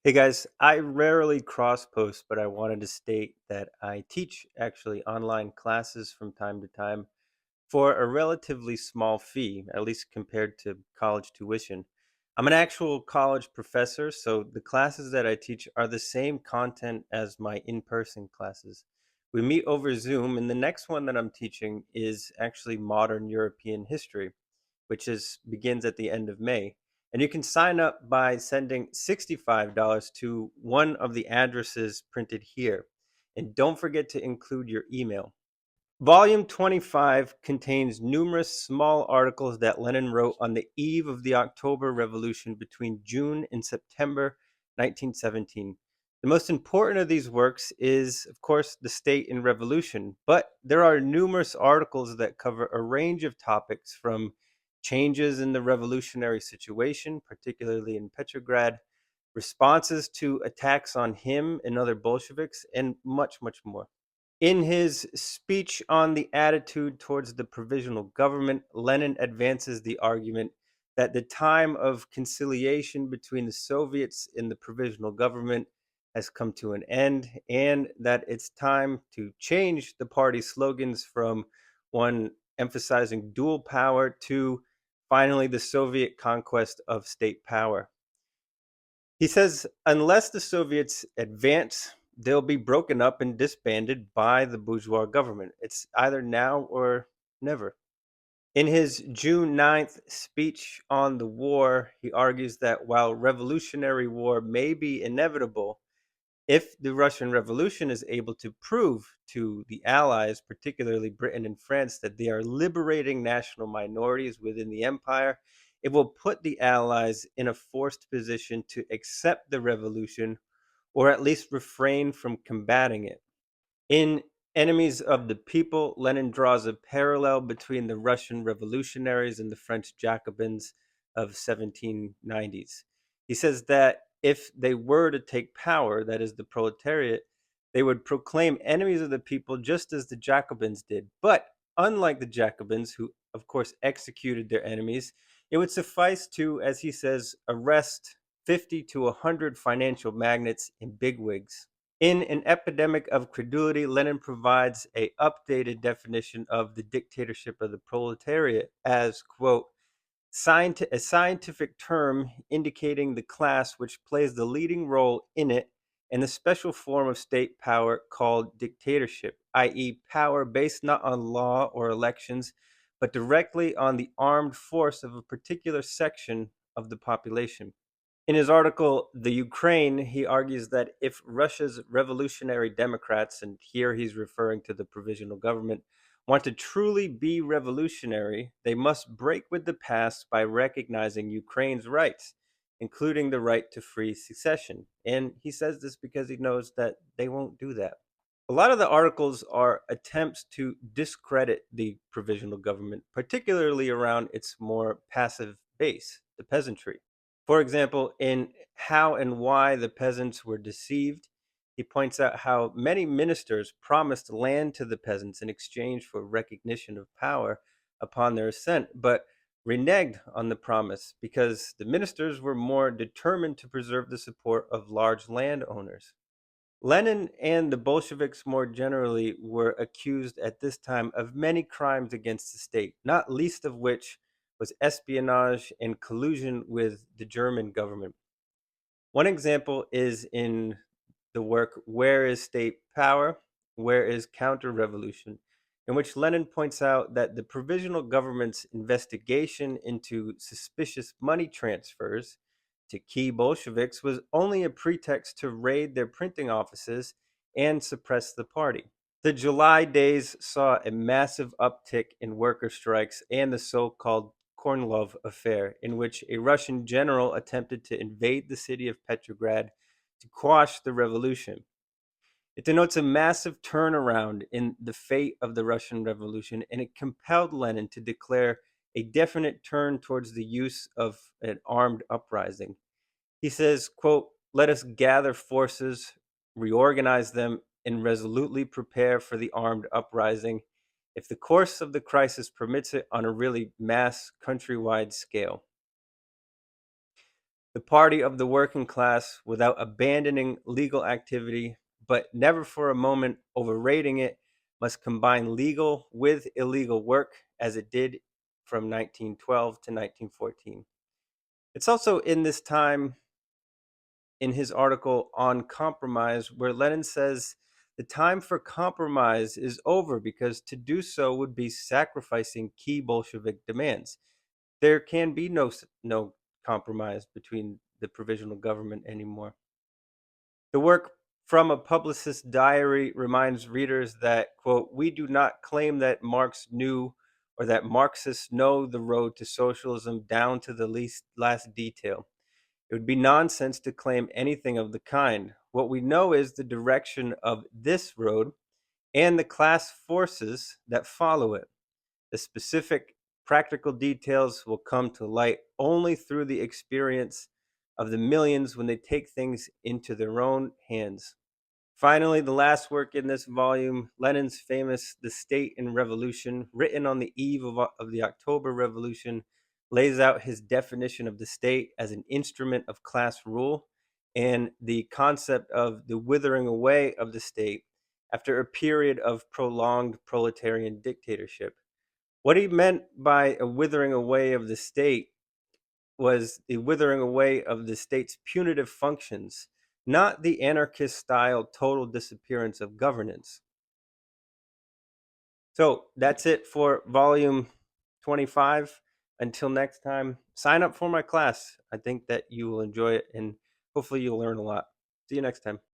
Hey guys, I rarely cross post, but I wanted to state that I teach actually online classes from time to time for a relatively small fee, at least compared to college tuition. I'm an actual college professor, so the classes that I teach are the same content as my in person classes. We meet over Zoom, and the next one that I'm teaching is actually modern European history, which begins at the end of May. And you can sign up by sending $65 to one of the addresses printed here. And don't forget to include your email. Volume 25 contains numerous small articles that Lenin wrote on the eve of the October Revolution between June and September 1917. The most important of these works is, of course, The State and Revolution, but there are numerous articles that cover a range of topics from changes in the revolutionary situation, particularly in Petrograd, responses to attacks on him and other Bolsheviks, and much, much more. In his speech on the attitude towards the provisional government, Lenin advances the argument that the time of conciliation between the Soviets and the provisional government has come to an end, and that it's time to change the party slogans from one emphasizing dual power to finally the Soviet conquest of state power. He says unless the Soviets advance, they'll be broken up and disbanded by the bourgeois government. It's either now or never. In his June 9th speech on the war, he argues that while revolutionary war may be inevitable, if the Russian Revolution is able to prove to the Allies, particularly Britain and France, that they are liberating national minorities within the empire, it will put the Allies in a forced position to accept the revolution or at least refrain from combating it. In Enemies of the People, Lenin draws a parallel between the Russian revolutionaries and the French Jacobins of 1790s. He says that if they were to take power, that is the proletariat, they would proclaim enemies of the people just as the Jacobins did. But unlike the Jacobins, who of course executed their enemies, it would suffice to, as he says, arrest 50 to 100 financial magnates and bigwigs. In An Epidemic of Credulity, Lenin provides a updated definition of the dictatorship of the proletariat as, quote, a scientific term indicating the class which plays the leading role in it and the special form of state power called dictatorship, i.e., power based not on law or elections, but directly on the armed force of a particular section of the population. In his article, The Ukraine, he argues that if Russia's revolutionary Democrats, and here he's referring to the provisional government, want to truly be revolutionary, they must break with the past by recognizing Ukraine's rights, including the right to free secession. And he says this because he knows that they won't do that. A lot of the articles are attempts to discredit the provisional government, particularly around its more passive base, the peasantry. For example, in How and Why the Peasants Were Deceived, he points out how many ministers promised land to the peasants in exchange for recognition of power upon their ascent, but reneged on the promise because the ministers were more determined to preserve the support of large landowners. Lenin and the Bolsheviks more generally were accused at this time of many crimes against the state, not least of which was espionage and collusion with the German government. One example is in the work Where is State Power? Where is Counter Revolution? In which Lenin points out that the provisional government's investigation into suspicious money transfers to key Bolsheviks was only a pretext to raid their printing offices and suppress the party. The July days saw a massive uptick in worker strikes and the so called Kornilov affair, in which a Russian general attempted to invade the city of Petrograd to quash the revolution. It denotes a massive turnaround in the fate of the Russian Revolution, and it compelled Lenin to declare a definite turn towards the use of an armed uprising. He says, quote, let us gather forces, reorganize them, and resolutely prepare for the armed uprising if the course of the crisis permits it on a really mass countrywide scale. The party of the working class without abandoning legal activity, but never for a moment overrating it, must combine legal with illegal work as it did from 1912 to 1914. It's also in this time, in his article on compromise, where Lenin says the time for compromise is over because to do so would be sacrificing key Bolshevik demands. There can be no compromise between the provisional government anymore. The work from a publicist's diary reminds readers that, quote, we do not claim that Marx knew or that Marxists know the road to socialism down to the least last detail. It would be nonsense to claim anything of the kind. What we know is the direction of this road and the class forces that follow it. The specific practical details will come to light only through the experience of the millions when they take things into their own hands. Finally, the last work in this volume, Lenin's famous The State and Revolution, written on the eve of the October Revolution, lays out his definition of the state as an instrument of class rule and the concept of the withering away of the state after a period of prolonged proletarian dictatorship. What he meant by a withering away of the state was the withering away of the state's punitive functions, not the anarchist style total disappearance of governance. So that's it for volume 25. Until next time, sign up for my class. I think that you will enjoy it and hopefully you'll learn a lot. See you next time.